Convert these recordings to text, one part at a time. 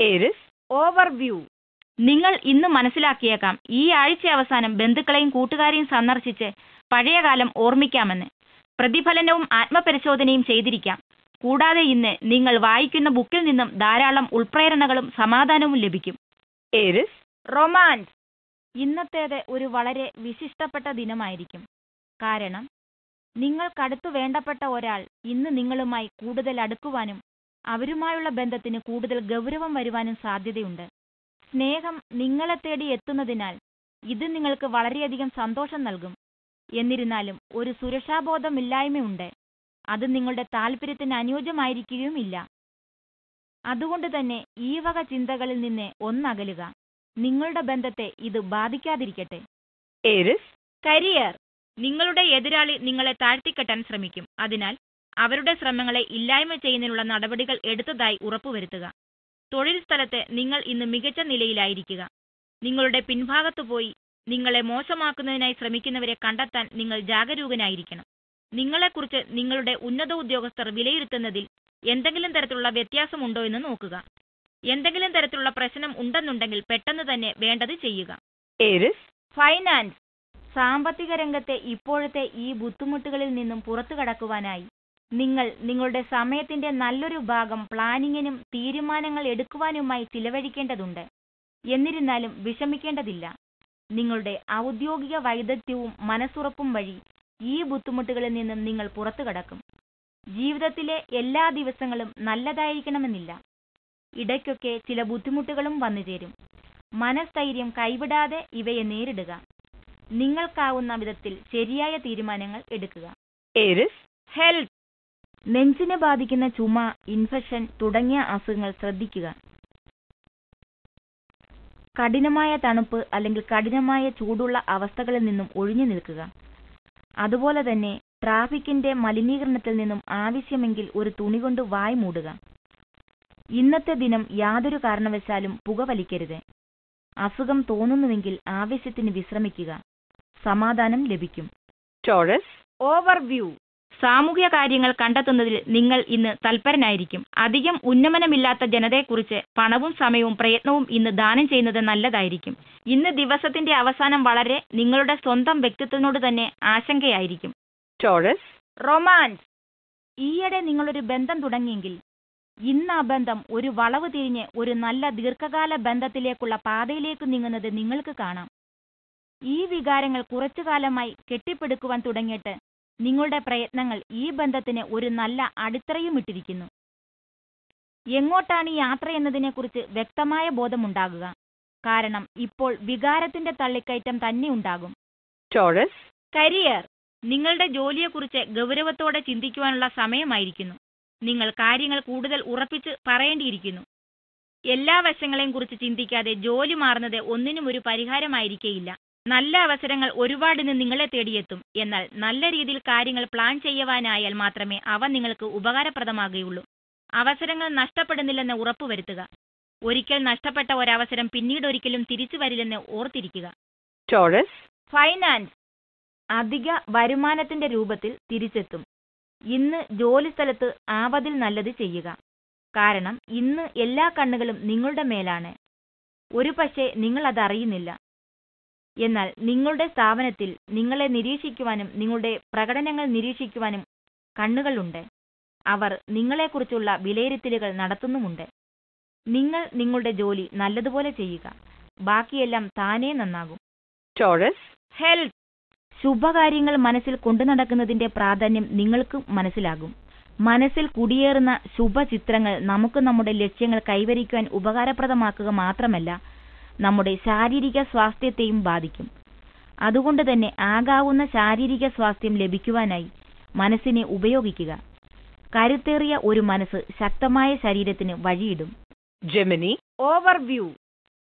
Aries overview. നിങ്ങൾ ഇന്ന് മനസ്സിലാക്കിയേക്കാം ഈ ആഴ്ച അവസാനം ബന്ധുക്കളെയും കൂട്ടുകാരെയും സന്ദർശിച്ച് പഴയകാലം ഓർമ്മിക്കാമെന്ന്. പ്രതിഫലനവും ആത്മപരിശോധനയും ചെയ്തിരിക്കാം. കൂടാതെ ഇന്ന് നിങ്ങൾ വായിക്കുന്ന ബുക്കിൽ നിന്നും ധാരാളം ഉൾപ്രേരണകളും സമാധാനവും ലഭിക്കും. Aries romance. ഇന്നത്തേത് ഒരു വളരെ വിശിഷ്ടപ്പെട്ട ദിനമായിരിക്കും. കാരണം നിങ്ങൾക്കടുത്തു വേണ്ടപ്പെട്ട ഒരാൾ ഇന്ന് നിങ്ങളുമായി കൂടുതൽ അടുക്കുവാനും അവരുമായുള്ള ബന്ധത്തിന് കൂടുതൽ ഗൗരവം വരുവാനും സാധ്യതയുണ്ട്. സ്നേഹം നിങ്ങളെ തേടി എത്തുന്നതിനാൽ ഇത് നിങ്ങൾക്ക് വളരെയധികം സന്തോഷം നൽകും. എന്നിരുന്നാലും ഒരു സുരക്ഷാബോധമില്ലായ്മയുണ്ട്. അത് നിങ്ങളുടെ താല്പര്യത്തിന് അനുയോജ്യമായിരിക്കുകയുമില്ല. അതുകൊണ്ട് തന്നെ ഈ വക ചിന്തകളിൽ നിന്ന് ഒന്നകലുക. നിങ്ങളുടെ ബന്ധത്തെ ഇത് ബാധിക്കാതിരിക്കട്ടെ. Aries career. നിങ്ങളുടെ എതിരാളി നിങ്ങളെ താഴ്ത്തിക്കെട്ടാൻ ശ്രമിക്കും. അതിനാൽ അവരുടെ ശ്രമങ്ങളെ ഇല്ലായ്മ ചെയ്യുന്നതിനുള്ള നടപടികൾ എടുത്തതായി ഉറപ്പുവരുത്തുക. തൊഴിൽ സ്ഥലത്ത് നിങ്ങൾ ഇന്ന് മികച്ച നിലയിലായിരിക്കുക. നിങ്ങളുടെ പിൻഭാഗത്തു പോയി നിങ്ങളെ മോശമാക്കുന്നതിനായി ശ്രമിക്കുന്നവരെ കണ്ടെത്താൻ നിങ്ങൾ ജാഗരൂകനായിരിക്കണം. നിങ്ങളെക്കുറിച്ച് നിങ്ങളുടെ ഉന്നത ഉദ്യോഗസ്ഥർ വിലയിരുത്തുന്നതിൽ എന്തെങ്കിലും തരത്തിലുള്ള വ്യത്യാസമുണ്ടോ എന്ന് നോക്കുക. എന്തെങ്കിലും തരത്തിലുള്ള പ്രശ്നം ഉണ്ടെന്നുണ്ടെങ്കിൽ പെട്ടെന്ന് തന്നെ വേണ്ടത് ചെയ്യുക. Aries finance. സാമ്പത്തിക രംഗത്തെ ഇപ്പോഴത്തെ ഈ ബുദ്ധിമുട്ടുകളിൽ നിന്നും പുറത്തു കടക്കുവാനായി നിങ്ങൾ നിങ്ങളുടെ സമയത്തിന്റെ നല്ലൊരു ഭാഗം പ്ലാനിങ്ങിനും തീരുമാനങ്ങൾ എടുക്കുവാനുമായി ചിലവഴിക്കേണ്ടതുണ്ട്. എന്നിരുന്നാലും വിഷമിക്കേണ്ടതില്ല. നിങ്ങളുടെ ഔദ്യോഗിക വൈദഗ്ധ്യവും മനസ്സുറപ്പും വഴി ഈ ബുദ്ധിമുട്ടുകളിൽ നിന്നും നിങ്ങൾ പുറത്തു കടക്കും. ജീവിതത്തിലെ എല്ലാ ദിവസങ്ങളും നല്ലതായിരിക്കണമെന്നില്ല. ഇടയ്ക്കൊക്കെ ചില ബുദ്ധിമുട്ടുകളും വന്നുചേരും. മനസ്ഥൈര്യം കൈവിടാതെ ഇവയെ നേരിടുക. നിങ്ങൾക്കാവുന്ന വിധത്തിൽ ശരിയായ തീരുമാനങ്ങൾ എടുക്കുക. Aries health. നെഞ്ചിനെ ബാധിക്കുന്ന ചുമ, ഇൻഫെക്ഷൻ തുടങ്ങിയ അസുഖങ്ങൾ ശ്രദ്ധിക്കുക. കഠിനമായ തണുപ്പ് അല്ലെങ്കിൽ കഠിനമായ ചൂടുള്ള അവസ്ഥകളിൽ നിന്നും ഒഴിഞ്ഞു നിൽക്കുക. അതുപോലെ തന്നെ ട്രാഫിക്കിന്റെ മലിനീകരണത്തിൽ നിന്നും ആവശ്യമെങ്കിൽ ഒരു തുണി കൊണ്ട് വായ് മൂടുക. ഇന്നത്തെ ദിനം യാതൊരു കാരണവശാലും പുകവലിക്കരുത്. അസുഖം തോന്നുന്നുവെങ്കിൽ ആവശ്യത്തിന് വിശ്രമിക്കുക. സമാധാനം ലഭിക്കും. Taurus overview. സാമൂഹ്യ കാര്യങ്ങൾ കണ്ടെത്തുന്നതിൽ നിങ്ങൾ ഇന്ന് തൽപരനായിരിക്കും. അധികം ഉന്നമനമില്ലാത്ത ജനതയെക്കുറിച്ച് പണവും സമയവും പ്രയത്നവും ഇന്ന് ദാനം ചെയ്യുന്നത് നല്ലതായിരിക്കും. ഇന്ന് ദിവസത്തിന്റെ അവസാനം വളരെ നിങ്ങളുടെ സ്വന്തം വ്യക്തിത്വത്തിനോട് തന്നെ ആശങ്കയായിരിക്കും. Taurus romance. ഈയിടെ നിങ്ങളൊരു ബന്ധം തുടങ്ങിയെങ്കിൽ ഇന്ന് ആ ബന്ധം ഒരു വളവ് തിരിഞ്ഞ് ഒരു നല്ല ദീർഘകാല ബന്ധത്തിലേക്കുള്ള പാതയിലേക്ക് നീങ്ങുന്നത് നിങ്ങൾക്ക് കാണാം. ഈ വികാരങ്ങൾ കുറച്ചു കാലമായി കെട്ടിപ്പടുക്കുവാൻ തുടങ്ങിയിട്ട് നിങ്ങളുടെ പ്രയത്നങ്ങൾ ഈ ബന്ധത്തിന് ഒരു നല്ല അടിത്തറയും ഇട്ടിരിക്കുന്നു. എങ്ങോട്ടാണ് ഈ യാത്ര എന്നതിനെക്കുറിച്ച് വ്യക്തമായ ബോധമുണ്ടാകുക. കാരണം ഇപ്പോൾ വികാരത്തിന്റെ തള്ളിക്കയറ്റം തന്നെ ഉണ്ടാകും. Taurus career. നിങ്ങളുടെ ജോലിയെക്കുറിച്ച് ഗൗരവത്തോടെ ചിന്തിക്കുവാനുള്ള സമയമായിരിക്കുന്നു. നിങ്ങൾ കാര്യങ്ങൾ കൂടുതൽ ഉറപ്പിച്ച് പറയേണ്ടിയിരിക്കുന്നു. എല്ലാ വശങ്ങളെയും കുറിച്ച് ചിന്തിക്കാതെ ജോലി മാറുന്നത് ഒന്നിനും ഒരു പരിഹാരമായിരിക്കേയില്ല. നല്ല അവസരങ്ങൾ ഒരുപാട് നിങ്ങളെ തേടിയെത്തും. എന്നാൽ നല്ല രീതിയിൽ കാര്യങ്ങൾ പ്ലാൻ ചെയ്യുവാനായാൽ മാത്രമേ അവ നിങ്ങൾക്ക് ഉപകാരപ്രദമാകുകയുള്ളൂ. അവസരങ്ങൾ നഷ്ടപ്പെടുന്നില്ലെന്ന് ഉറപ്പുവരുത്തുക. ഒരിക്കൽ നഷ്ടപ്പെട്ട ഒരവസരം പിന്നീട് ഒരിക്കലും തിരിച്ചു വരില്ലെന്ന് ഓർത്തിരിക്കുക. Taurus finance. അധിക വരുമാനത്തിന്റെ രൂപത്തിൽ തിരിച്ചെത്തും. ഇന്ന് ജോലിസ്ഥലത്ത് ആവതിൽ നല്ലത് ചെയ്യുക. കാരണം ഇന്ന് എല്ലാ കണ്ണുകളും നിങ്ങളുടെ മേലാണ്. ഒരുപക്ഷെ നിങ്ങൾ അതറിയുന്നില്ല. എന്നാൽ നിങ്ങളുടെ സ്ഥാപനത്തിൽ നിങ്ങളെ നിരീക്ഷിക്കുവാനും നിങ്ങളുടെ പ്രകടനങ്ങൾ നിരീക്ഷിക്കുവാനും കണ്ണുകളുണ്ട്. അവർ നിങ്ങളെക്കുറിച്ചുള്ള വിലയിരുത്തലുകൾ നടത്തുന്നുമുണ്ട്. നിങ്ങൾ നിങ്ങളുടെ ജോലി നല്ലതുപോലെ ചെയ്യുക. ബാക്കിയെല്ലാം താനേ നന്നാകും. Taurus health. ശുഭകാര്യങ്ങൾ മനസ്സിൽ കൊണ്ടു നടക്കുന്നതിന്റെ പ്രാധാന്യം നിങ്ങൾക്ക് മനസ്സിലാകും. മനസ്സിൽ കുടിയേറുന്ന ശുഭചിത്രങ്ങൾ നമുക്ക് നമ്മുടെ ലക്ഷ്യങ്ങൾ കൈവരിക്കുവാൻ ഉപകാരപ്രദമാക്കുക മാത്രമല്ല നമ്മുടെ ശാരീരിക സ്വാസ്ഥ്യത്തെയും ബാധിക്കും. അതുകൊണ്ട് തന്നെ ആകാവുന്ന ശാരീരിക സ്വാസ്ഥ്യം ലഭിക്കുവാനായി മനസ്സിനെ ഉപയോഗിക്കുക. കരുത്തേറിയ ഒരു മനസ്സ് ശക്തമായ ശരീരത്തിന് വഴിയിടും. Gemini overview.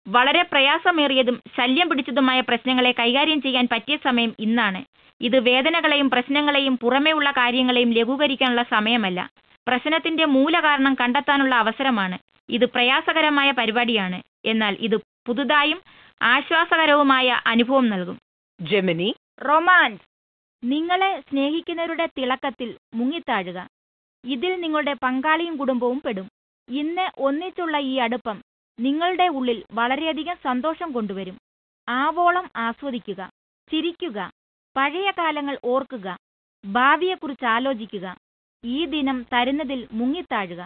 വളരെ പ്രയാസമേറിയതും ശല്യം പിടിച്ചതുമായ പ്രശ്നങ്ങളെ കൈകാര്യം ചെയ്യാൻ പറ്റിയ സമയം ഇന്നാണ്. ഇത് വേദനകളെയും പ്രശ്നങ്ങളെയും പുറമേയുള്ള കാര്യങ്ങളെയും ലഘൂകരിക്കാനുള്ള സമയമല്ല. പ്രശ്നത്തിന്റെ മൂലകാരണം കണ്ടെത്താനുള്ള അവസരമാണ്. ഇത് പ്രയാസകരമായ പരിപാടിയാണ്. എന്നാൽ ഇത് പുതുതായും ആശ്വാസകരവുമായ അനുഭവം നൽകും. Gemini romance. നിങ്ങളെ സ്നേഹിക്കുന്നവരുടെ തിളക്കത്തിൽ മുങ്ങിത്താഴുക. ഇതിൽ നിങ്ങളുടെ പങ്കാളിയും കുടുംബവും പെടും. ഇന്ന് ഒന്നിച്ചുള്ള ഈ അടുപ്പം നിങ്ങളുടെ ഉള്ളിൽ വളരെയധികം സന്തോഷം കൊണ്ടുവരും. ആവോളം ആസ്വദിക്കുക, ചിരിക്കുക, പഴയ കാലങ്ങൾ ഓർക്കുക, ഭാവിയെക്കുറിച്ച് ആലോചിക്കുക. ഈ ദിനം തരുന്നതിൽ മുങ്ങിത്താഴുക.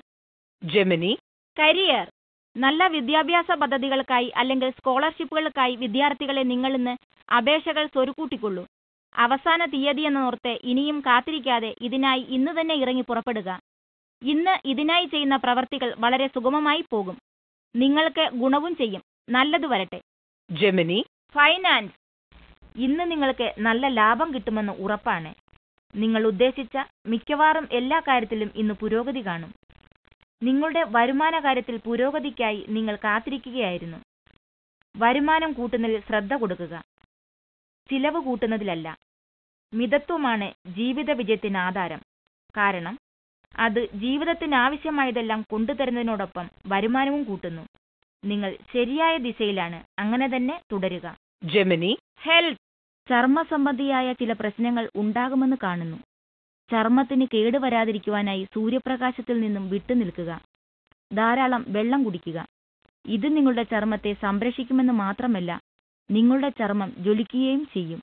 Gemini, career. നല്ല വിദ്യാഭ്യാസ പദ്ധതികൾക്കായി അല്ലെങ്കിൽ സ്കോളർഷിപ്പുകൾക്കായി വിദ്യാർത്ഥികളെ നിങ്ങൾ ഇന്ന് അപേക്ഷകൾ സ്വരുക്കൂട്ടിക്കൊള്ളൂ. അവസാന തീയതി എന്നോർത്ത് ഇനിയും കാത്തിരിക്കാതെ ഇതിനായി ഇന്ന് തന്നെ ഇറങ്ങി പുറപ്പെടുക. ഇന്ന് ഇതിനായി ചെയ്യുന്ന പ്രവർത്തികൾ വളരെ സുഗമമായി പോകും. നിങ്ങൾക്ക് ഗുണവും ചെയ്യും. നല്ലത് വരട്ടെ. Gemini, finance. ഇന്ന് നിങ്ങൾക്ക് നല്ല ലാഭം കിട്ടുമെന്ന് ഉറപ്പാണ്. നിങ്ങൾ ഉദ്ദേശിച്ച മിക്കവാറും എല്ലാ കാര്യത്തിലും ഇന്ന് പുരോഗതി കാണും. നിങ്ങളുടെ വരുമാന കാര്യത്തിൽ പുരോഗതിക്കായി നിങ്ങൾ കാത്തിരിക്കുകയായിരുന്നു. വരുമാനം കൂട്ടുന്നതിൽ ശ്രദ്ധ കൊടുക്കുക, ചിലവ് കൂട്ടുന്നതിലല്ല. മിതത്വമാണ് ജീവിത വിജയത്തിന് ആധാരം. കാരണം അത് ജീവിതത്തിനാവശ്യമായതെല്ലാം കൊണ്ടുതരുന്നതിനോടൊപ്പം വരുമാനവും കൂട്ടുന്നു. നിങ്ങൾ ശരിയായ ദിശയിലാണ്. അങ്ങനെ തന്നെ തുടരുക. Gemini, health. ചർമ്മസംബന്ധിയായ ചില പ്രശ്നങ്ങൾ ഉണ്ടാകുമെന്ന് കാണുന്നു. ചർമ്മത്തിന് കേടുവരാതിരിക്കുവാനായി സൂര്യപ്രകാശത്തിൽ നിന്നും വിട്ടുനിൽക്കുക. ധാരാളം വെള്ളം കുടിക്കുക. ഇത് നിങ്ങളുടെ ചർമ്മത്തെ സംരക്ഷിക്കുമെന്ന് മാത്രമല്ല, നിങ്ങളുടെ ചർമ്മം ജ്വലിക്കുകയും ചെയ്യും.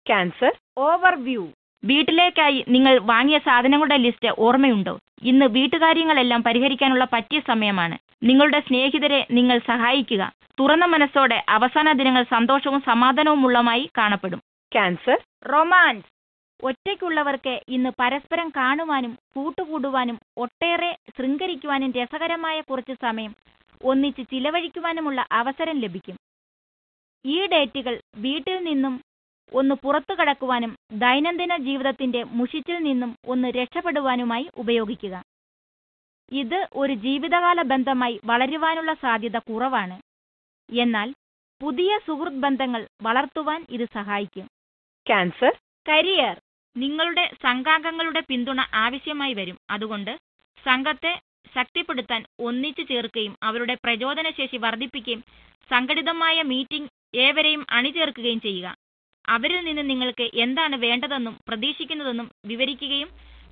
Cancer, overview. വീട്ടിലേക്കായി നിങ്ങൾ വാങ്ങിയ സാധനങ്ങളുടെ ലിസ്റ്റ് ഓർമ്മയുണ്ടോ? ഇന്ന് വീട്ടുകാര്യങ്ങളെല്ലാം പരിഹരിക്കാനുള്ള പറ്റിയ സമയമാണ്. നിങ്ങളുടെ സ്നേഹിതരെ നിങ്ങൾ സഹായിക്കുക. തുറന്ന മനസ്സോടെ അവസാന ദിനങ്ങൾ സന്തോഷവും സമാധാനവുമുള്ളമായി കാണപ്പെടും. Cancer, romance. ഒറ്റയ്ക്കുള്ളവർക്ക് ഇന്ന് പരസ്പരം കാണുവാനും കൂട്ടുകൂടുവാനും ഒട്ടേറെ ശൃംഗരിക്കുവാനും രസകരമായ കുറച്ച് സമയം ഒന്നിച്ച് ചിലവഴിക്കുവാനുമുള്ള അവസരം ലഭിക്കും. ഈ ഡേറ്റുകൾ വീട്ടിൽ നിന്നും ഒന്ന് പുറത്തു കടക്കുവാനും ദൈനംദിന ജീവിതത്തിന്റെ മുഷിച്ചിൽ നിന്നും ഒന്ന് രക്ഷപ്പെടുവാനുമായി ഉപയോഗിക്കുക. ഇത് ഒരു ജീവിതകാല ബന്ധമായി വളരുവാനുള്ള സാധ്യത കുറവാണ്. എന്നാൽ പുതിയ സുഹൃത്ത് ബന്ധങ്ങൾ വളർത്തുവാൻ ഇത് സഹായിക്കും. Cancer, career. നിങ്ങളുടെ സംഘാംഗങ്ങളുടെ പിന്തുണ ആവശ്യമായി വരും. അതുകൊണ്ട് സംഘത്തെ ശക്തിപ്പെടുത്താൻ ഒന്നിച്ചു ചേർക്കുകയും അവരുടെ പ്രചോദനശേഷി വർദ്ധിപ്പിക്കുകയും സംഘടിതമായ മീറ്റിംഗ് ഏവരെയും അണിചേർക്കുകയും ചെയ്യുക. അവരിൽ നിന്ന് നിങ്ങൾക്ക് എന്താണ് വേണ്ടതെന്നും പ്രതീക്ഷിക്കുന്നതെന്നും വിവരിക്കുകയും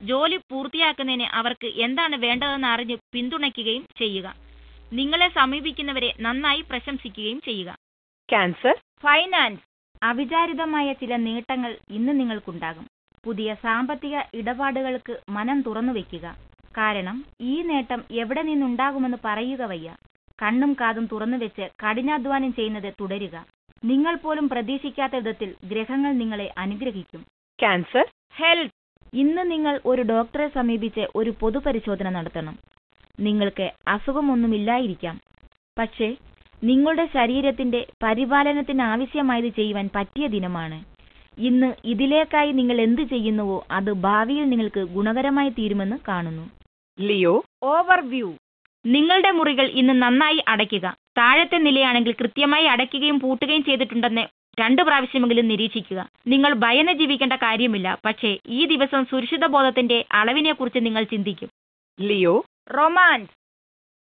ജോലി പൂർത്തിയാക്കുന്നതിന് അവർക്ക് എന്താണ് വേണ്ടതെന്ന് അറിഞ്ഞ് പിന്തുണയ്ക്കുകയും ചെയ്യുക. നിങ്ങളെ സമീപിക്കുന്നവരെ നന്നായി പ്രശംസിക്കുകയും ചെയ്യുക. Cancer, finance. അവിചാരിതമായ ചില നേട്ടങ്ങൾ ഇന്ന് നിങ്ങൾക്കുണ്ടാകും. പുതിയ സാമ്പത്തിക ഇടപാടുകൾക്ക് മനം തുറന്നു വയ്ക്കുക. കാരണം ഈ നേട്ടം എവിടെ നിന്നുണ്ടാകുമെന്ന് പറയുക വയ്യ. കണ്ണും കാതും തുറന്നു വെച്ച് കഠിനാധ്വാനം ചെയ്യുന്നത് തുടരുക. നിങ്ങൾ പോലും പ്രതീക്ഷിക്കാത്ത വിധത്തിൽ ഗ്രഹങ്ങൾ നിങ്ങളെ അനുഗ്രഹിക്കും. Cancer, health. ഇന്ന് നിങ്ങൾ ഒരു ഡോക്ടറെ സമീപിച്ച് ഒരു പൊതുപരിശോധന നടത്തണം. നിങ്ങൾക്ക് അസുഖമൊന്നുമില്ലായിരിക്കാം. പക്ഷേ നിങ്ങളുടെ ശരീരത്തിന്റെ പരിപാലനത്തിന് ആവശ്യമായത് ചെയ്യുവാൻ പറ്റിയ ദിനമാണ്. ഇന്ന് ഇതിലേക്കായി നിങ്ങൾ എന്ത് ചെയ്യുന്നുവോ അത് ഭാവിയിൽ നിങ്ങൾക്ക് ഗുണകരമായി തീരുമെന്ന് കാണുന്നു. Leo, overview. നിങ്ങളുടെ മുറികൾ ഇന്ന് നന്നായി അടയ്ക്കുക. താഴത്തെ നിലയാണെങ്കിൽ കൃത്യമായി അടയ്ക്കുകയും പൂട്ടുകയും ചെയ്തിട്ടുണ്ടെന്ന് 2 പ്രാവശ്യമെങ്കിലും നിരീക്ഷിക്കുക. നിങ്ങൾ ഭയന്ന് ജീവിക്കേണ്ട കാര്യമില്ല. പക്ഷേ ഈ ദിവസം സുരക്ഷിത ബോധത്തിന്റെ അളവിനെക്കുറിച്ച് നിങ്ങൾ ചിന്തിക്കും. Leo, romance.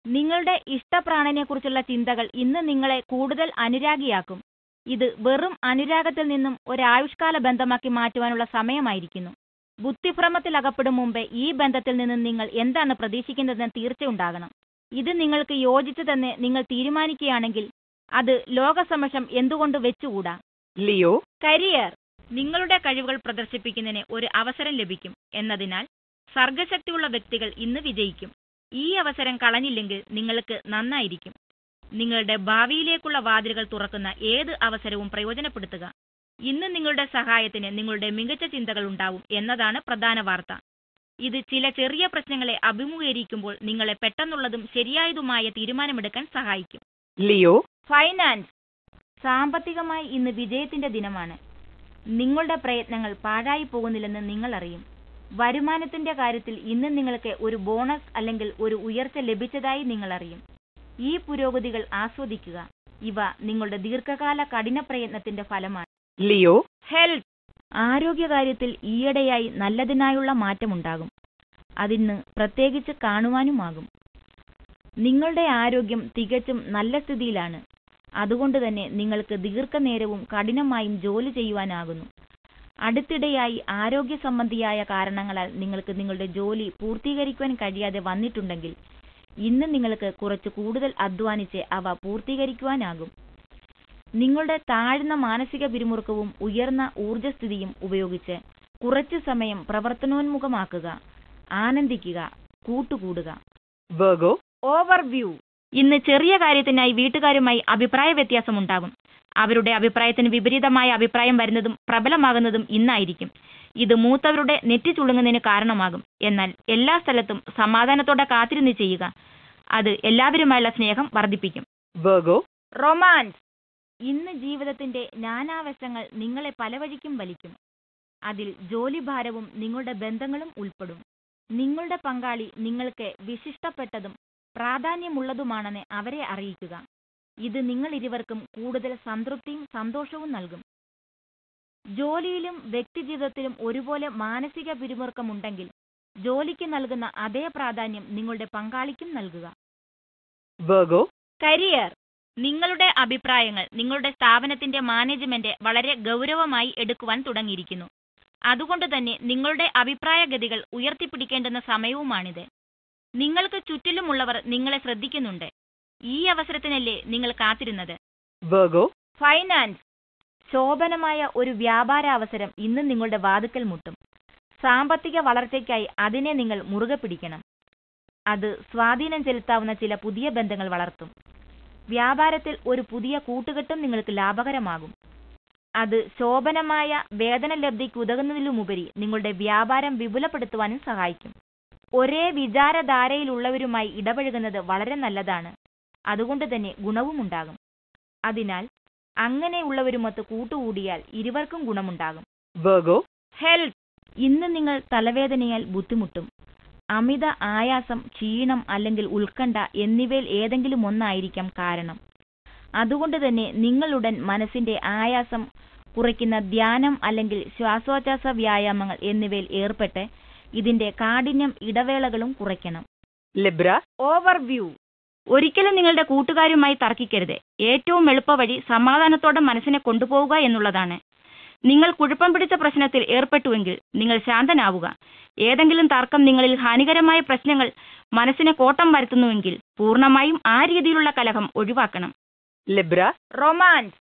നിങ്ങളുടെ ഇഷ്ടപ്രാണനെക്കുറിച്ചുള്ള ചിന്തകൾ ഇന്ന് നിങ്ങളെ കൂടുതൽ അനുരാഗിയാക്കും. ഇത് വെറും അനുരാഗത്തിൽ നിന്നും ഒരായുഷ്കാല ബന്ധമാക്കി മാറ്റുവാനുള്ള സമയമായിരിക്കുന്നു. ബുദ്ധിഭ്രമത്തിൽ അകപ്പെടും മുമ്പേ ഈ ബന്ധത്തിൽ നിന്ന് നിങ്ങൾ എന്താണ് പ്രതീക്ഷിക്കുന്നതെന്ന് തീർച്ചയുണ്ടാകണം. ഇത് നിങ്ങൾക്ക് യോജിച്ചതെന്ന് നിങ്ങൾ തീരുമാനിക്കുകയാണെങ്കിൽ അത് ലോകസമക്ഷം എന്തുകൊണ്ട് വെച്ചുകൂടാ. Leo, career. നിങ്ങളുടെ കഴിവുകൾ പ്രദർശിപ്പിക്കുന്നതിന് ഒരു അവസരം ലഭിക്കും എന്നതിനാൽ സർഗശക്തിയുള്ള വ്യക്തികൾ ഇന്ന് വിജയിക്കും. ഈ അവസരം കളഞ്ഞില്ലെങ്കിൽ നിങ്ങൾക്ക് നന്നായിരിക്കും. നിങ്ങളുടെ ഭാവിയിലേക്കുള്ള വാതിലുകൾ തുറക്കുന്ന ഏത് അവസരവും പ്രയോജനപ്പെടുത്തുക. ഇന്ന് നിങ്ങളുടെ സഹായത്തിന് നിങ്ങളുടെ മികച്ച ചിന്തകൾ ഉണ്ടാവും എന്നതാണ് പ്രധാന വാർത്ത. ഇത് ചില ചെറിയ പ്രശ്നങ്ങളെ അഭിമുഖീകരിക്കുമ്പോൾ നിങ്ങളെ പെട്ടെന്നുള്ളതും ശരിയായതുമായ തീരുമാനമെടുക്കാൻ സഹായിക്കും. Leo, finance. സാമ്പത്തികമായി ഇന്ന് വിജയത്തിന്റെ ദിനമാണ്. നിങ്ങളുടെ പ്രയത്നങ്ങൾ പാഴായി പോകുന്നില്ലെന്ന് നിങ്ങൾ അറിയും. വരുമാനത്തിന്റെ കാര്യത്തിൽ ഇന്ന് നിങ്ങൾക്ക് ഒരു ബോണസ് അല്ലെങ്കിൽ ഒരു ഉയർച്ച ലഭിച്ചതായി നിങ്ങൾ അറിയും. ഈ പുരോഗതികൾ ആസ്വദിക്കുക. ഇവ നിങ്ങളുടെ ദീർഘകാല കഠിന പ്രയത്നത്തിന്റെ ഫലമാണ്. Leo, health. ആരോഗ്യകാര്യത്തിൽ ഈയിടെയായി നല്ലതിനായുള്ള മാറ്റമുണ്ടാകും. അതിന് പ്രത്യേകിച്ച് കാണുവാനുമാകും. നിങ്ങളുടെ ആരോഗ്യം തികച്ചും നല്ല സ്ഥിതിയിലാണ്. അതുകൊണ്ട് തന്നെ നിങ്ങൾക്ക് ദീർഘനേരവും കഠിനമായും ജോലി ചെയ്യുവാനാകുന്നു. അടുത്തിടെയായി ആരോഗ്യ സംബന്ധിയായ കാരണങ്ങളാൽ നിങ്ങൾക്ക് നിങ്ങളുടെ ജോലി പൂർത്തീകരിക്കുവാൻ കഴിയാതെ വന്നിട്ടുണ്ടെങ്കിൽ ഇന്ന് നിങ്ങൾക്ക് കുറച്ച് കൂടുതൽ അധ്വാനിച്ച് അവ പൂർത്തീകരിക്കുവാനാകും. നിങ്ങളുടെ താഴ്ന്ന മാനസിക പിരിമുറുക്കവും ഉയർന്ന ഊർജ്ജസ്ഥിതിയും ഉപയോഗിച്ച് കുറച്ചു സമയം പ്രവർത്തനോന്മുഖമാക്കുക, ആനന്ദിക്കുക, കൂട്ടുകൂടുക. Virgo, overview. ഇന്ന് ചെറിയ കാര്യത്തിനായി വീട്ടുകാരുമായി അഭിപ്രായ വ്യത്യാസമുണ്ടാകും. അവരുടെ അഭിപ്രായത്തിന് വിപരീതമായ അഭിപ്രായം വരുന്നതും പ്രബലമാകുന്നതും ഇന്നായിരിക്കും. ഇത് മൂത്തവരുടെ നെറ്റി ചുളുങ്ങുന്നതിന് കാരണമാകും. എന്നാൽ എല്ലാ സ്ഥലത്തും സമാധാനത്തോടെ കാത്തിരുന്ന് ചെയ്യുക. അത് എല്ലാവരുമായുള്ള സ്നേഹം വർദ്ധിപ്പിക്കും. Virgo, romance. ഇന്ന് ജീവിതത്തിന്റെ നാനാവശങ്ങൾ നിങ്ങളെ പല വഴിക്കും വലിക്കും. അതിൽ ജോലിഭാരവും നിങ്ങളുടെ ബന്ധങ്ങളും ഉൾപ്പെടും. നിങ്ങളുടെ പങ്കാളി നിങ്ങൾക്ക് വിശിഷ്ടപ്പെട്ടതും പ്രാധാന്യമുള്ളതുമാണെന്ന് അവരെ അറിയിക്കുക. ഇത് നിങ്ങൾ ഇരുവർക്കും കൂടുതൽ സംതൃപ്തിയും സന്തോഷവും നൽകും. ജോലിയിലും വ്യക്തിജീവിതത്തിലും ഒരുപോലെ മാനസിക പിരിമുറുക്കമുണ്ടെങ്കിൽ ജോലിക്ക് നൽകുന്ന അതേ പ്രാധാന്യം നിങ്ങളുടെ പങ്കാളിക്കും നൽകുക. Virgo, career. നിങ്ങളുടെ അഭിപ്രായങ്ങൾ നിങ്ങളുടെ സ്ഥാപനത്തിന്റെ മാനേജ്മെന്റ് വളരെ ഗൗരവമായി എടുക്കുവാൻ തുടങ്ങിയിരിക്കുന്നു. അതുകൊണ്ട് തന്നെ നിങ്ങളുടെ അഭിപ്രായഗതികൾ ഉയർത്തിപ്പിടിക്കേണ്ടുന്ന സമയവുമാണിത്. നിങ്ങൾക്ക് ചുറ്റിലുമുള്ളവർ നിങ്ങളെ ശ്രദ്ധിക്കുന്നുണ്ട്. ഈ അവസരത്തിനല്ലേ നിങ്ങൾ കാത്തിരുന്നത്? Virgo, finance. ശോഭനമായ ഒരു വ്യാപാരാവസരം ഇന്ന് നിങ്ങളുടെ വാതിക്കൽ മുട്ടും. സാമ്പത്തിക വളർച്ചയ്ക്കായി അതിനെ നിങ്ങൾ മുറുകെ പിടിക്കണം. അത് സ്വാധീനം ചെലുത്താവുന്ന ചില പുതിയ ബന്ധങ്ങൾ വളർത്തും. വ്യാപാരത്തിൽ ഒരു പുതിയ കൂട്ടുകെട്ടും നിങ്ങൾക്ക് ലാഭകരമാകും. അത് ശോഭനമായ വേതനലബ്ധിക്ക് ഉതകുന്നതിലുമുപരി നിങ്ങളുടെ വ്യാപാരം വിപുലപ്പെടുത്തുവാനും സഹായിക്കും. ഒരേ വിചാരധാരയിലുള്ളവരുമായി ഇടപഴകുന്നത് വളരെ നല്ലതാണ്. അതുകൊണ്ട് തന്നെ ഗുണവുമുണ്ടാകും. അതിനാൽ അങ്ങനെയുള്ളവരുമൊത്ത് കൂട്ടുകൂടിയാൽ ഇരുവർക്കും ഗുണമുണ്ടാകും. Virgo, health. ഇന്ന് നിങ്ങൾ തലവേദനയാൽ ബുദ്ധിമുട്ടും. അമിത ആയാസം, ക്ഷീണം അല്ലെങ്കിൽ ഉത്കണ്ഠ എന്നിവയിൽ ഏതെങ്കിലും ഒന്നായിരിക്കാം കാരണം. അതുകൊണ്ട് തന്നെ നിങ്ങളുടൻ മനസ്സിന്റെ ആയാസം കുറയ്ക്കുന്ന ധ്യാനം അല്ലെങ്കിൽ ശ്വാസോച്ഛ്വാസ വ്യായാമങ്ങൾ എന്നിവയിൽ ഏർപ്പെട്ട് ഇതിന്റെ കാഠിന്യം ഇടവേളകളും കുറയ്ക്കണം. Libra, overview. ഒരിക്കലും നിങ്ങളുടെ കൂട്ടുകാരുമായി തർക്കിക്കരുത്. ഏറ്റവും എളുപ്പവഴി സമാധാനത്തോടെ മനസ്സിനെ കൊണ്ടുപോവുക എന്നുള്ളതാണ്. നിങ്ങൾ കുഴപ്പം പിടിച്ച പ്രശ്നത്തിൽ ഏർപ്പെട്ടുവെങ്കിൽ നിങ്ങൾ ശാന്തനാവുക. ഏതെങ്കിലും തർക്കം നിങ്ങളിൽ ഹാനികരമായ പ്രശ്നങ്ങൾ മനസ്സിനെ കോട്ടം വരുത്തുന്നുവെങ്കിൽ പൂർണ്ണമായും ആ രീതിയിലുള്ള കലഹം ഒഴിവാക്കണം. Libra, romance.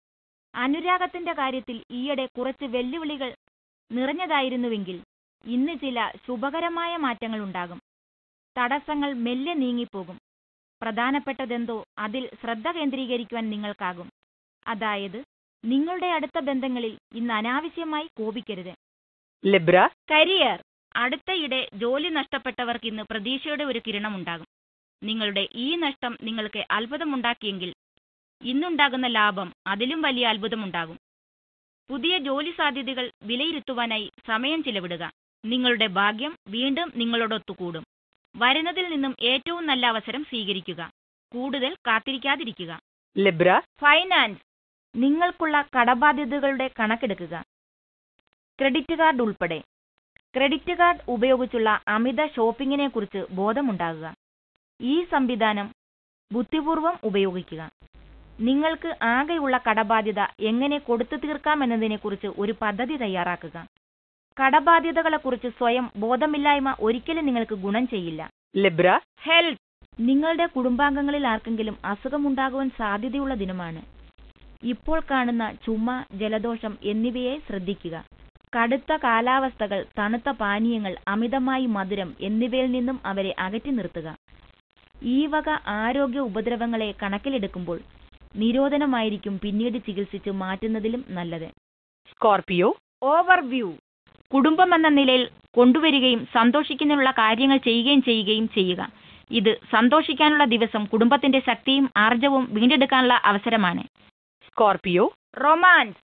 അനുരാഗത്തിന്റെ കാര്യത്തിൽ ഈയിടെ കുറച്ച് വെല്ലുവിളികൾ നിറഞ്ഞതായിരുന്നുവെങ്കിൽ ഇന്ന് ചില ശുഭകരമായ മാറ്റങ്ങൾ ഉണ്ടാകും. തടസ്സങ്ങൾ മെല്ലെ നീങ്ങിപ്പോകും. പ്രധാനപ്പെട്ടതെന്തോ അതിൽ ശ്രദ്ധ കേന്ദ്രീകരിക്കുവാൻ നിങ്ങൾക്കാകും. അതായത് നിങ്ങളുടെ അടുത്ത ബന്ധങ്ങളിൽ ഇന്ന് അനാവശ്യമായി കോപിക്കരുത്. Libra, career. അടുത്തയിടെ ജോലി നഷ്ടപ്പെട്ടവർക്ക് ഇന്ന് പ്രതീക്ഷയുടെ ഒരു കിരണമുണ്ടാകും. നിങ്ങളുടെ ഈ നഷ്ടം നിങ്ങൾക്ക് അത്ഭുതമുണ്ടാക്കിയെങ്കിൽ ഇന്നുണ്ടാകുന്ന ലാഭം അതിലും വലിയ അത്ഭുതമുണ്ടാകും. പുതിയ ജോലി സാധ്യതകൾ വിലയിരുത്തുവാനായി സമയം ചിലവിടുക. നിങ്ങളുടെ ഭാഗ്യം വീണ്ടും നിങ്ങളോടൊത്തുകൂടും. വരുന്നതിൽ നിന്നും ഏറ്റവും നല്ല അവസരം സ്വീകരിക്കുക. കൂടുതൽ കാത്തിരിക്കാതിരിക്കുക. Libra, finance. നിങ്ങൾക്കുള്ള കടബാധ്യതകളുടെ കണക്കെടുക്കുക. ക്രെഡിറ്റ് കാർഡ് ഉൾപ്പെടെ. ക്രെഡിറ്റ് കാർഡ് ഉപയോഗിച്ചുള്ള അമിത ഷോപ്പിങ്ങിനെ കുറിച്ച് ബോധമുണ്ടാകുക. ഈ സംവിധാനം ബുദ്ധിപൂർവം ഉപയോഗിക്കുക. നിങ്ങൾക്ക് ആകെയുള്ള കടബാധ്യത എങ്ങനെ കൊടുത്തു തീർക്കാമെന്നതിനെക്കുറിച്ച് ഒരു പദ്ധതി തയ്യാറാക്കുക. കടബാധ്യതകളെക്കുറിച്ച് സ്വയം ബോധമില്ലായ്മ ഒരിക്കലും നിങ്ങൾക്ക് ഗുണം ചെയ്യില്ല. Libra, health. നിങ്ങളുടെ കുടുംബാംഗങ്ങളിൽ ആർക്കെങ്കിലും അസുഖമുണ്ടാകുവാൻ സാധ്യതയുള്ള ദിനമാണ്. ഇപ്പോൾ കാണുന്ന ചുമ, ജലദോഷം എന്നിവയെ ശ്രദ്ധിക്കുക. കടുത്ത കാലാവസ്ഥകൾ, തണുത്ത പാനീയങ്ങൾ, അമിതമായി മധുരം എന്നിവയിൽ നിന്നും അവരെ അകറ്റി നിർത്തുക. ഈ വക ആരോഗ്യ ഉപദ്രവങ്ങളെ കണക്കിലെടുക്കുമ്പോൾ നിരോധനമായിരിക്കും പിന്നീട് ചികിത്സിച്ച് മാറ്റുന്നതിലും നല്ലത്. Scorpio, overview. കുടുംബം എന്ന നിലയിൽ കൊണ്ടുവരികയും സന്തോഷിക്കുന്നതിനുള്ള കാര്യങ്ങൾ ചെയ്യുകയും ചെയ്യുക. ഇത് സന്തോഷിക്കാനുള്ള ദിവസം കുടുംബത്തിന്റെ ശക്തിയും ആർജവും വീണ്ടെടുക്കാനുള്ള അവസരമാണ്. Scorpio, romance.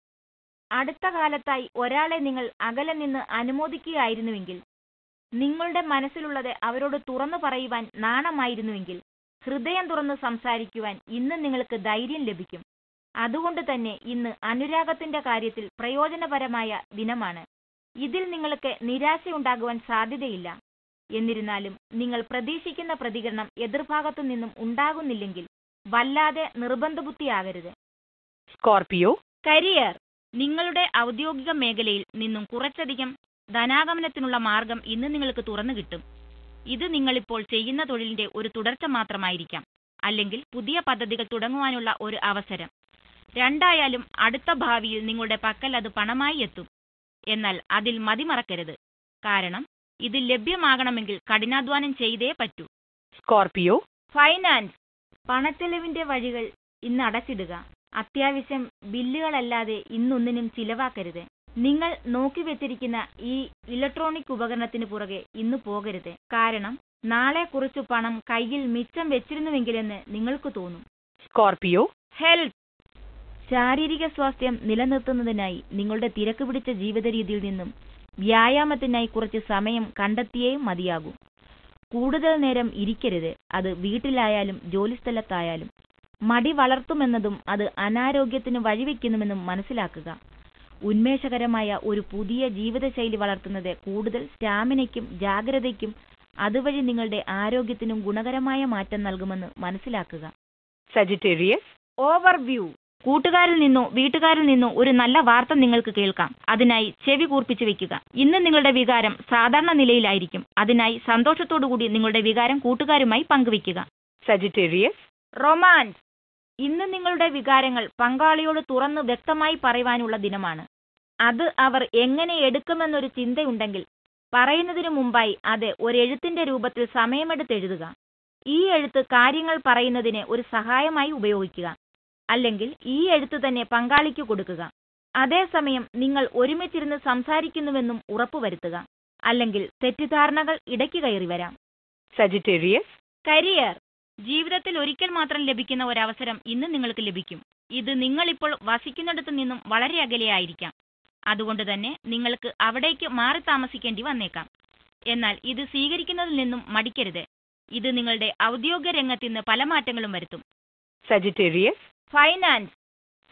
അടുത്ത കാലത്തായി ഒരാളെ നിങ്ങൾ അകലെ നിന്ന് അനുമോദിക്കുകയായിരുന്നുവെങ്കിൽ, നിങ്ങളുടെ മനസ്സിലുള്ളത് അവരോട് തുറന്നു പറയുവാൻ നാണമായിരുന്നുവെങ്കിൽ, ഹൃദയം തുറന്ന് സംസാരിക്കുവാൻ ഇന്ന് നിങ്ങൾക്ക് ധൈര്യം ലഭിക്കും. അതുകൊണ്ട് തന്നെ ഇന്ന് അനുരാഗത്തിന്റെ കാര്യത്തിൽ പ്രയോജനപരമായ ദിനമാണ്. ഇതിൽ നിങ്ങൾക്ക് നിരാശയുണ്ടാകുവാൻ സാധ്യതയില്ല. എന്നിരുന്നാലും നിങ്ങൾ പ്രതീക്ഷിക്കുന്ന പ്രതികരണം എതിർഭാഗത്തു നിന്നും ഉണ്ടാകുന്നില്ലെങ്കിൽ വല്ലാതെ നിർബന്ധബുദ്ധിയാകരുത്. Scorpio, career. നിങ്ങളുടെ ഔദ്യോഗിക മേഖലയിൽ നിന്നും കുറച്ചധികം ധനാഗമനത്തിനുള്ള മാർഗം ഇന്ന് നിങ്ങൾക്ക് തുറന്നു കിട്ടും. ഇത് നിങ്ങളിപ്പോൾ ചെയ്യുന്ന തൊഴിലിന്റെ ഒരു തുടർച്ച മാത്രമായിരിക്കാം, അല്ലെങ്കിൽ പുതിയ പദ്ധതികൾ തുടങ്ങുവാനുള്ള ഒരു അവസരം. രണ്ടായാലും അടുത്ത ഭാവിയിൽ നിങ്ങളുടെ പക്കൽ അത് പണമായി എത്തും. എന്നാൽ അതിൽ മതിമറക്കരുത്, കാരണം ഇത് ലഭ്യമാകണമെങ്കിൽ കഠിനാധ്വാനം ചെയ്തേ പറ്റൂ. സ്കോർപിയോ. ഫൈനാൻസ്. പണച്ചെലവിന്റെ വഴികൾ ഇന്ന് അടച്ചിടുക. അത്യാവശ്യം ബില്ലുകളല്ലാതെ ഇന്നൊന്നിനും ചിലവാക്കരുത്. നിങ്ങൾ നോക്കിവെച്ചിരിക്കുന്ന ഈ ഇലക്ട്രോണിക് ഉപകരണത്തിന് പുറകെ ഇന്ന് പോകരുത്, കാരണം നാളെ കുറച്ചു പണം കയ്യിൽ മിച്ചം വെച്ചിരുന്നുവെങ്കിലെന്ന് നിങ്ങൾക്ക് തോന്നും. സ്കോർപിയോ. ഹെൽത്ത്. ശാരീരിക സ്വാസ്ഥ്യം നിലനിർത്തുന്നതിനായി നിങ്ങളുടെ തിരക്ക് പിടിച്ച ജീവിത രീതിയിൽ നിന്നും വ്യായാമത്തിനായി കുറച്ച് സമയം കണ്ടെത്തിയേ മതിയാകൂ. കൂടുതൽ നേരം ഇരിക്കരുത്, അത് വീട്ടിലായാലും ജോലിസ്ഥലത്തായാലും. മടി വളർത്തുമെന്നതും അത് അനാരോഗ്യത്തിന് വഴിവെക്കുന്നുമെന്നും മനസ്സിലാക്കുക. ഉന്മേഷകരമായ ഒരു പുതിയ ജീവിതശൈലി വളർത്തുന്നത് കൂടുതൽ സ്റ്റാമിനയ്ക്കും ജാഗ്രതയ്ക്കും അതുവഴി നിങ്ങളുടെ ആരോഗ്യത്തിനും ഗുണകരമായ മാറ്റം നൽകുമെന്ന് മനസ്സിലാക്കുക. സജിറ്റേറിയസ്. ഓവർവ്യൂ. കൂട്ടുകാരിൽ നിന്നോ വീട്ടുകാരിൽ നിന്നോ ഒരു നല്ല വാർത്ത നിങ്ങൾക്ക് കേൾക്കാം. അതിനായി ചെവി കൂർപ്പിച്ചു വെക്കുക. ഇന്ന് നിങ്ങളുടെ വികാരം സാധാരണ നിലയിലായിരിക്കും. അതിനായി സന്തോഷത്തോടുകൂടി നിങ്ങളുടെ വികാരം കൂട്ടുകാരുമായി പങ്കുവെക്കുക. സജിറ്റേറിയസ്. റൊമാൻസ്. ഇന്ന് നിങ്ങളുടെ വികാരങ്ങൾ പങ്കാളിയോട് തുറന്ന് വ്യക്തമായി പറയുവാനുള്ള ദിനമാണ്. അത് അവർ എങ്ങനെ എടുക്കുമെന്നൊരു ചിന്തയുണ്ടെങ്കിൽ പറയുന്നതിനു മുമ്പായി അത് ഒരെഴുത്തിന്റെ രൂപത്തിൽ സമയമെടുത്ത് എഴുതുക. ഈ എഴുത്ത് കാര്യങ്ങൾ പറയുന്നതിന് ഒരു സഹായമായി ഉപയോഗിക്കുക, അല്ലെങ്കിൽ ഈ എഴുത്ത് തന്നെ പങ്കാളിക്ക് കൊടുക്കുക. അതേസമയം നിങ്ങൾ ഒരുമിച്ചിരുന്ന് സംസാരിക്കുന്നുവെന്നും ഉറപ്പുവരുത്തുക, അല്ലെങ്കിൽ തെറ്റിദ്ധാരണകൾ ഇടയ്ക്ക് കയറി വരാം. സജിറ്റേറിയസ്. കരിയർ. ജീവിതത്തിൽ ഒരിക്കൽ മാത്രം ലഭിക്കുന്ന ഒരവസരം ഇന്ന് നിങ്ങൾക്ക് ലഭിക്കും. ഇത് നിങ്ങളിപ്പോൾ വസിക്കുന്നിടത്തു നിന്നും വളരെ അകലെയായിരിക്കാം. അതുകൊണ്ട് തന്നെ നിങ്ങൾക്ക് അവിടേക്ക് മാറി താമസിക്കേണ്ടി വന്നേക്കാം. എന്നാൽ ഇത് സ്വീകരിക്കുന്നതിൽ നിന്നും മടിക്കരുത്. ഇത് നിങ്ങളുടെ ഔദ്യോഗിക രംഗത്ത് ഇന്ന് പല മാറ്റങ്ങളും വരുത്തും. സജിറ്റേറിയസ്. ഫൈനാൻസ്.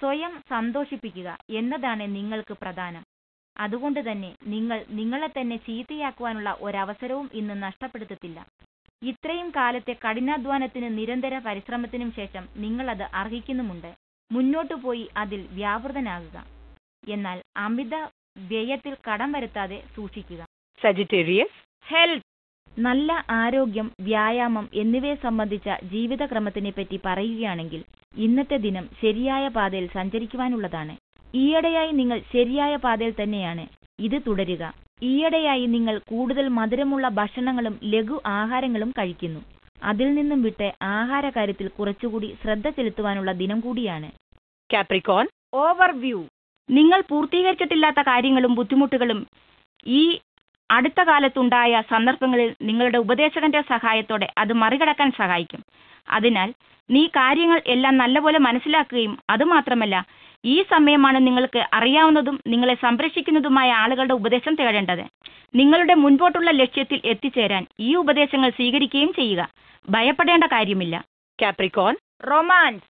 സ്വയം സന്തോഷിപ്പിക്കുക എന്നതാണ് നിങ്ങൾക്ക് പ്രധാനം. അതുകൊണ്ട് തന്നെ നിങ്ങൾ നിങ്ങളെ തന്നെ ചീത്തയാക്കുവാനുള്ള ഒരവസരവും ഇന്ന് നഷ്ടപ്പെടുത്തത്തില്ല. ഇത്രയും കാലത്തെ കഠിനാധ്വാനത്തിന് നിരന്തര പരിശ്രമത്തിനും ശേഷം നിങ്ങളത് അർഹിക്കുന്നുമുണ്ട്. മുന്നോട്ടു പോയി അതിൽ വ്യാപൃതനാകുക. എന്നാൽ അമിത വ്യയത്തിൽ കടം വരുത്താതെ സൂക്ഷിക്കുക. സജിറ്റേറിയസ്. ഹെൽത്ത്. നല്ല ആരോഗ്യം, വ്യായാമം എന്നിവയെ സംബന്ധിച്ച ജീവിതക്രമത്തിനെ പറ്റി പറയുകയാണെങ്കിൽ ഇന്നത്തെ ദിനം ശരിയായ പാതയിൽ സഞ്ചരിക്കുവാനുള്ളതാണ്. ഈയിടെയായി നിങ്ങൾ ശരിയായ പാതയിൽ തന്നെയാണ്. ഇത് തുടരുക. ഈയിടെയായി നിങ്ങൾ കൂടുതൽ മധുരമുള്ള ഭക്ഷണങ്ങളും ലഘു ആഹാരങ്ങളും കഴിക്കുന്നു. അതിൽ നിന്നും വിട്ട് ആഹാരകാര്യത്തിൽ കുറച്ചുകൂടി ശ്രദ്ധ ചെലുത്തുവാനുള്ള ദിനം കൂടിയാണ്. കാപ്രിക്കോൺ. ഓവർവ്യൂ. നിങ്ങൾ പൂർത്തീകരിച്ചിട്ടില്ലാത്ത കാര്യങ്ങളും ബുദ്ധിമുട്ടുകളും ഈ അടുത്ത കാലത്തുണ്ടായ സന്ദർഭങ്ങളിൽ നിങ്ങളുടെ ഉപദേശകന്റെ സഹായത്തോടെ അത് മറികടക്കാൻ സഹായിക്കും. അതിനാൽ നീ കാര്യങ്ങൾ എല്ലാം നല്ലപോലെ മനസ്സിലാക്കുകയും അതുമാത്രമല്ല ഈ സമയമാണ് നിങ്ങൾക്ക് അറിയാവുന്നതും നിങ്ങളെ സംരക്ഷിക്കുന്നതുമായ ആളുകളുടെ ഉപദേശം തേടേണ്ടത്. നിങ്ങളുടെ മുൻപോട്ടുള്ള ലക്ഷ്യത്തിൽ എത്തിച്ചേരാൻ ഈ ഉപദേശങ്ങൾ സ്വീകരിക്കുകയും ചെയ്യുക. ഭയപ്പെടേണ്ട കാര്യമില്ല. കാപ്രിക്കോൺ. റൊമാൻസ്.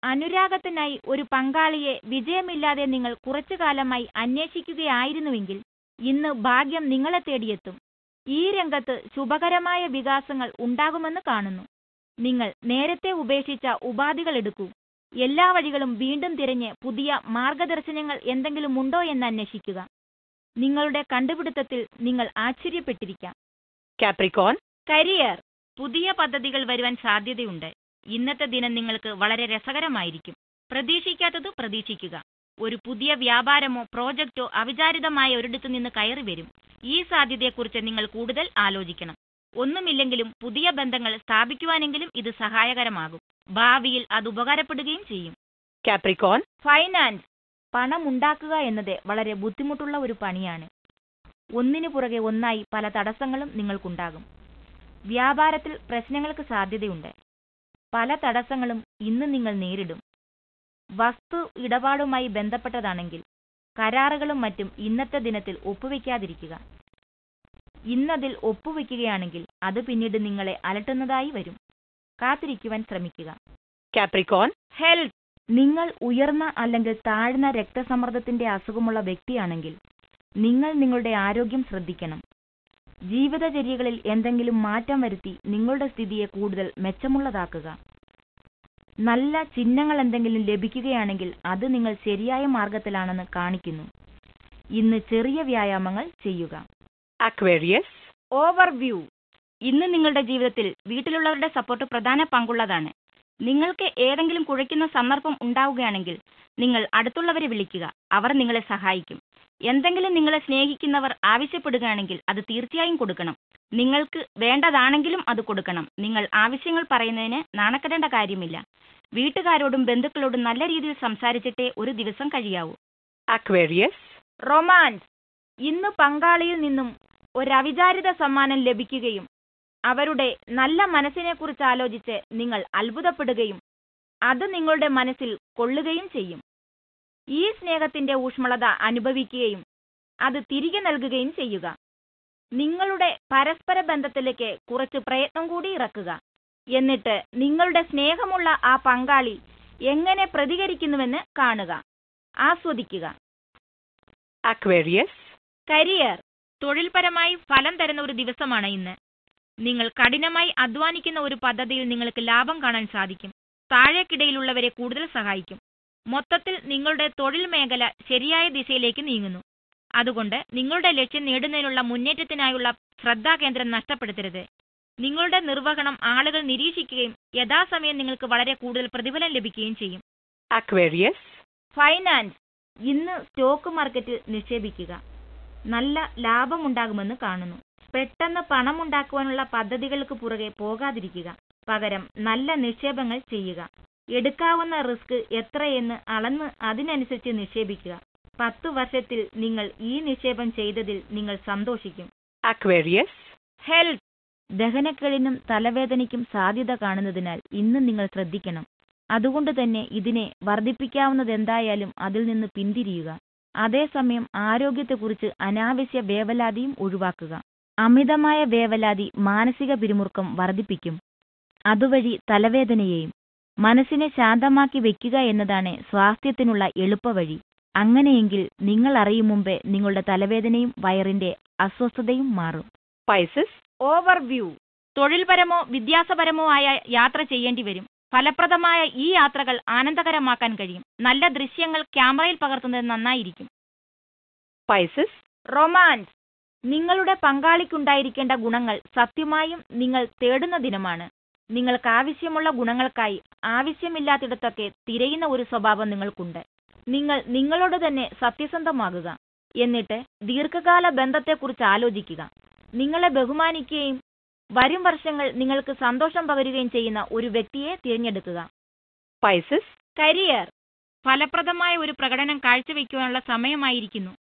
അനുരാഗത്തിനായി ഒരു പങ്കാളിയെ വിജയമില്ലാതെ നിങ്ങൾ കുറച്ചു കാലമായി അന്വേഷിക്കുകയായിരുന്നുവെങ്കിൽ ഇന്ന് ഭാഗ്യം നിങ്ങളെ തേടിയെത്തും. ഈ രംഗത്ത് ശുഭകരമായ വികാസങ്ങൾ ഉണ്ടാകുമെന്ന് കാണുന്നു. നിങ്ങൾ നേരത്തെ ഉപേക്ഷിച്ച ഉപാധികൾ എടുക്കൂ. എല്ലാ വഴികളും വീണ്ടും തിരഞ്ഞ് പുതിയ മാർഗദർശനങ്ങൾ എന്തെങ്കിലും ഉണ്ടോ എന്ന് അന്വേഷിക്കുക. നിങ്ങളുടെ കണ്ടുപിടുത്തത്തിൽ നിങ്ങൾ ആശ്ചര്യപ്പെട്ടിരിക്കാം. കാപ്രിക്കോൺ. കരിയർ. പുതിയ പദ്ധതികൾ വരുവാൻ സാധ്യതയുണ്ട്. ഇന്നത്തെ ദിനം നിങ്ങൾക്ക് വളരെ രസകരമായിരിക്കും. പ്രതീക്ഷിക്കാത്തത് പ്രതീക്ഷിക്കുക. ഒരു പുതിയ വ്യാപാരമോ പ്രോജക്റ്റോ അവിചാരിതമായ ഒരിടത്തു നിന്ന് കയറി വരും. ഈ സാധ്യതയെക്കുറിച്ച് നിങ്ങൾ കൂടുതൽ ആലോചിക്കണം. ഒന്നുമില്ലെങ്കിലും പുതിയ ബന്ധങ്ങൾ സ്ഥാപിക്കുവാനെങ്കിലും ഇത് സഹായകരമാകും. ഭാവിയിൽ അത് ഉപകാരപ്പെടുകയും ചെയ്യും. കാപ്രിക്കോൺ. ഫൈനാൻസ്. പണം ഉണ്ടാക്കുക എന്നത് വളരെ ബുദ്ധിമുട്ടുള്ള ഒരു പണിയാണ്. ഒന്നിനു പുറകെ ഒന്നായി പല തടസ്സങ്ങളും നിങ്ങൾക്കുണ്ടാകും. വ്യാപാരത്തിൽ പ്രശ്നങ്ങൾക്ക് സാധ്യതയുണ്ട്. പല തടസ്സങ്ങളും ഇന്ന് നിങ്ങൾ നേരിടും. വസ്തു ഇടപാടുമായി ബന്ധപ്പെട്ടതാണെങ്കിൽ കരാറുകളും മറ്റും ഇന്നത്തെ ദിനത്തിൽ ഒപ്പുവെക്കാതിരിക്കുക. ഇന്നതിൽ ഒപ്പുവെക്കുകയാണെങ്കിൽ അത് പിന്നീട് നിങ്ങളെ അലട്ടുന്നതായി വരും. കാത്തിരിക്കുവാൻ ശ്രമിക്കുക. കാപ്രിക്കോൺ. ഹെൽത്ത്. നിങ്ങൾ ഉയർന്ന അല്ലെങ്കിൽ താഴ്ന്ന രക്തസമ്മർദ്ദത്തിന്റെ അസുഖമുള്ള വ്യക്തിയാണെങ്കിൽ നിങ്ങൾ നിങ്ങളുടെ ആരോഗ്യം ശ്രദ്ധിക്കണം. ജീവിതചര്യകളിൽ എന്തെങ്കിലും മാറ്റം വരുത്തി നിങ്ങളുടെ സ്ഥിതിയെ കൂടുതൽ മെച്ചമുള്ളതാക്കുക. നല്ല ചിഹ്നങ്ങൾ എന്തെങ്കിലും ലഭിക്കുകയാണെങ്കിൽ അത് നിങ്ങൾ ശരിയായ മാർഗത്തിലാണെന്ന് കാണിക്കുന്നു. ഇന്ന് ചെറിയ വ്യായാമങ്ങൾ ചെയ്യുക. അക്വേറിയസ്. ഓവർവ്യൂ. ഇന്ന് നിങ്ങളുടെ ജീവിതത്തിൽ വീട്ടിലുള്ളവരുടെ സപ്പോർട്ട് പ്രധാന പങ്കുള്ളതാണ്. നിങ്ങൾക്ക് ഏതെങ്കിലും കുഴയ്ക്കുന്ന സന്ദർഭം ഉണ്ടാവുകയാണെങ്കിൽ നിങ്ങൾ അടുത്തുള്ളവരെ വിളിക്കുക. അവർ നിങ്ങളെ സഹായിക്കും. എന്തെങ്കിലും നിങ്ങളെ സ്നേഹിക്കുന്നവർ ആവശ്യപ്പെടുകയാണെങ്കിൽ അത് തീർച്ചയായും കൊടുക്കണം. നിങ്ങൾക്ക് വേണ്ടതാണെങ്കിലും അത് കൊടുക്കണം. നിങ്ങൾ ആവശ്യങ്ങൾ പറയുന്നതിന് നാണക്കെടേണ്ട കാര്യമില്ല. വീട്ടുകാരോടും ബന്ധുക്കളോടും നല്ല രീതിയിൽ സംസാരിച്ചിട്ടേ ഒരു ദിവസം കഴിയാവൂ. അക്വേറിയസ്. റൊമാൻസ്. ഇന്ന് പങ്കാളിയിൽ നിന്നും ഒരു അവിചാരിത സമ്മാനം ലഭിക്കുകയും അവരുടെ നല്ല മനസ്സിനെക്കുറിച്ച് ആലോചിച്ച് നിങ്ങൾ അത്ഭുതപ്പെടുകയും അത് നിങ്ങളുടെ മനസ്സിൽ കൊള്ളുകയും ചെയ്യും. ഈ സ്നേഹത്തിന്റെ ഊഷ്മളത അനുഭവിക്കുകയും അത് തിരികെ നൽകുകയും ചെയ്യുക. നിങ്ങളുടെ പരസ്പര ബന്ധത്തിലേക്ക് കുറച്ച് പ്രയത്നം കൂടി ഇറക്കുക. എന്നിട്ട് നിങ്ങളുടെ സ്നേഹമുള്ള ആ പങ്കാളി എങ്ങനെ പ്രതികരിക്കുന്നുവെന്ന് കാണുക, ആസ്വദിക്കുക. അക്വേറിയസ്. കരിയർ. തൊഴിൽപരമായി ഫലം തരുന്ന ഒരു ദിവസമാണ് ഇന്ന്. നിങ്ങൾ കഠിനമായി അധ്വാനിക്കുന്ന ഒരു പദ്ധതിയിൽ നിങ്ങൾക്ക് ലാഭം കാണാൻ സാധിക്കും. താഴേക്കിടയിലുള്ളവരെ കൂടുതൽ സഹായിക്കും. മൊത്തത്തിൽ നിങ്ങളുടെ തൊഴിൽ മേഖല ശരിയായ ദിശയിലേക്ക് നീങ്ങുന്നു. അതുകൊണ്ട് നിങ്ങളുടെ ലക്ഷ്യം നേടുന്നതിനുള്ള മുന്നേറ്റത്തിനായുള്ള ശ്രദ്ധാകേന്ദ്രം നഷ്ടപ്പെടുത്തരുത്. നിങ്ങളുടെ നിർവഹണം ആളുകൾ നിരീക്ഷിക്കുകയും യഥാസമയം നിങ്ങൾക്ക് വളരെ കൂടുതൽ പ്രതിഫലം ലഭിക്കുകയും ചെയ്യും. അക്വേറിയസ്. ഫൈനാൻസ്. ഇന്ന് സ്റ്റോക്ക് മാർക്കറ്റിൽ നിക്ഷേപിക്കുക. നല്ല ലാഭമുണ്ടാകുമെന്ന് കാണുന്നു. പെട്ടെന്ന് പണമുണ്ടാക്കുവാനുള്ള പദ്ധതികൾക്ക് പുറകെ പോകാതിരിക്കുക. പകരം നല്ല നിക്ഷേപങ്ങൾ ചെയ്യുക. എടുക്കാവുന്ന റിസ്ക് എത്രയെന്ന് അളന്ന് അതിനനുസരിച്ച് നിക്ഷേപിക്കുക. 10 വർഷത്തിൽ നിങ്ങൾ ഈ നിക്ഷേപം ചെയ്തതിൽ നിങ്ങൾ സന്തോഷിക്കും. അക്വേറിയസ്. ഹെൽത്ത്. ദഹനക്കേടിനും തലവേദനയ്ക്കും സാധ്യത കാണുന്നതിനാൽ ഇന്ന് നിങ്ങൾ ശ്രദ്ധിക്കണം. അതുകൊണ്ട് തന്നെ ഇതിനെ വർദ്ധിപ്പിക്കാവുന്നതെന്തായാലും അതിൽ നിന്ന് പിന്തിരിയുക. അതേസമയം ആരോഗ്യത്തെക്കുറിച്ച് അനാവശ്യ വേവലാതിയും ഒഴിവാക്കുക. അമിതമായ വേവലാതി മാനസിക പിരിമുറുക്കം വർദ്ധിപ്പിക്കും. അതുവഴി തലവേദനയെയും. മനസ്സിനെ ശാന്തമാക്കി വെക്കുക എന്നതാണ് സ്വാസ്ഥ്യത്തിനുള്ള എളുപ്പവഴി. അങ്ങനെയെങ്കിൽ നിങ്ങൾ അറിയും മുമ്പേ നിങ്ങളുടെ തലവേദനയും വയറിന്റെ അസ്വസ്ഥതയും മാറും. സ്പൈസസ്. ഓവർവ്യൂ. തൊഴിൽപരമോ വിദ്യാഭ്യാസപരമോ ആയ യാത്ര ചെയ്യേണ്ടി വരും. ഫലപ്രദമായ ഈ യാത്രകൾ ആനന്ദകരമാക്കാൻ കഴിയും. നല്ല ദൃശ്യങ്ങൾ ക്യാമറയിൽ പകർത്തുന്നത് നന്നായിരിക്കും. സ്പൈസസ്. റൊമാൻസ്. നിങ്ങളുടെ പങ്കാളിക്കുണ്ടായിരിക്കേണ്ട ഗുണങ്ങൾ സത്യമായും നിങ്ങൾ തേടുന്ന ദിനമാണ്. നിങ്ങൾക്ക് ആവശ്യമുള്ള ഗുണങ്ങൾക്കായി ആവശ്യമില്ലാത്തിടത്തൊക്കെ തിരയുന്ന ഒരു സ്വഭാവം നിങ്ങൾക്കുണ്ട്. നിങ്ങൾ നിങ്ങളോട് തന്നെ സത്യസന്ധമാകുക. എന്നിട്ട് ദീർഘകാല ബന്ധത്തെക്കുറിച്ച് ആലോചിക്കുക. നിങ്ങളെ ബഹുമാനിക്കുകയും വരും വർഷങ്ങൾ നിങ്ങൾക്ക് സന്തോഷം പകരുകയും ചെയ്യുന്ന ഒരു വ്യക്തിയെ തിരഞ്ഞെടുക്കുക. സ്പൈസസ്. കരിയർ. ഫലപ്രദമായ ഒരു പ്രകടനം കാഴ്ചവെക്കുവാനുള്ള സമയമായിരിക്കുന്നു.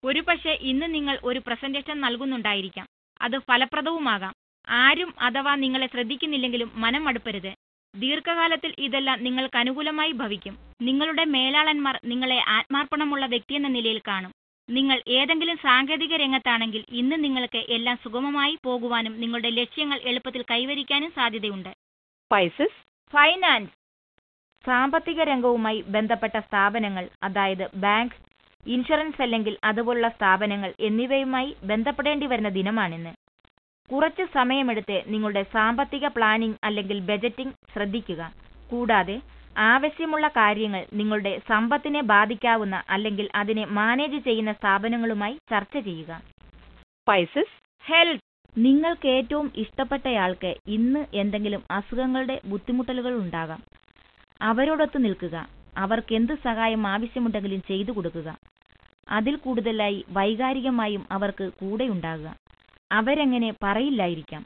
ഒരുപക്ഷെ ഇന്ന് നിങ്ങൾ ഒരു പ്രസന്റേഷൻ നൽകുന്നുണ്ടായിരിക്കാം. അത് ഫലപ്രദവുമാകാം. ആരും അഥവാ നിങ്ങളെ ശ്രദ്ധിക്കുന്നില്ലെങ്കിലും മനം മടുപ്പരുത്. ദീർഘകാലത്തിൽ ഇതെല്ലാം നിങ്ങൾക്ക് അനുകൂലമായി ഭവിക്കും. നിങ്ങളുടെ മേലാളന്മാർ നിങ്ങളെ ആത്മാർപ്പണമുള്ള വ്യക്തിയെന്ന നിലയിൽ കാണും. നിങ്ങൾ ഏതെങ്കിലും സാങ്കേതിക രംഗത്താണെങ്കിൽ ഇന്ന് നിങ്ങൾക്ക് എല്ലാം സുഗമമായി പോകുവാനും നിങ്ങളുടെ ലക്ഷ്യങ്ങൾ എളുപ്പത്തിൽ കൈവരിക്കാനും സാധ്യതയുണ്ട്. സ്പൈസസ്. ഫൈനാൻസ്. സാമ്പത്തിക രംഗവുമായി ബന്ധപ്പെട്ട സ്ഥാപനങ്ങൾ, അതായത് ബാങ്ക്, ഇൻഷുറൻസ് അല്ലെങ്കിൽ അതുപോലുള്ള സ്ഥാപനങ്ങൾ എന്നിവയുമായി ബന്ധപ്പെടേണ്ടി വരുന്ന ദിനമാണിന്ന്. കുറച്ച് സമയമെടുത്ത് നിങ്ങളുടെ സാമ്പത്തിക പ്ലാനിംഗ് അല്ലെങ്കിൽ ബജറ്റിംഗ് ശ്രദ്ധിക്കുക. കൂടാതെ ആവശ്യമുള്ള കാര്യങ്ങൾ നിങ്ങളുടെ സമ്പത്തിനെ ബാധിക്കാവുന്ന അല്ലെങ്കിൽ അതിനെ മാനേജ് ചെയ്യുന്ന സ്ഥാപനങ്ങളുമായി ചർച്ച ചെയ്യുക. സ്പൈസസ്. ഹെൽത്ത്. നിങ്ങൾക്ക് ഏറ്റവും ഇഷ്ടപ്പെട്ടയാൾക്ക് ഇന്ന് എന്തെങ്കിലും അസുഖങ്ങളുടെ ബുദ്ധിമുട്ടലുകൾ ഉണ്ടാകാം. അവരോടൊത്ത് നിൽക്കുക. അവർക്ക് എന്ത് സഹായം ആവശ്യമുണ്ടെങ്കിലും ചെയ്തു കൊടുക്കുക. അതിൽ കൂടുതലായി വൈകാരികമായും അവർക്ക് കൂടെയുണ്ടാകുക. അവരെങ്ങനെ പറയില്ലായിരിക്കാം.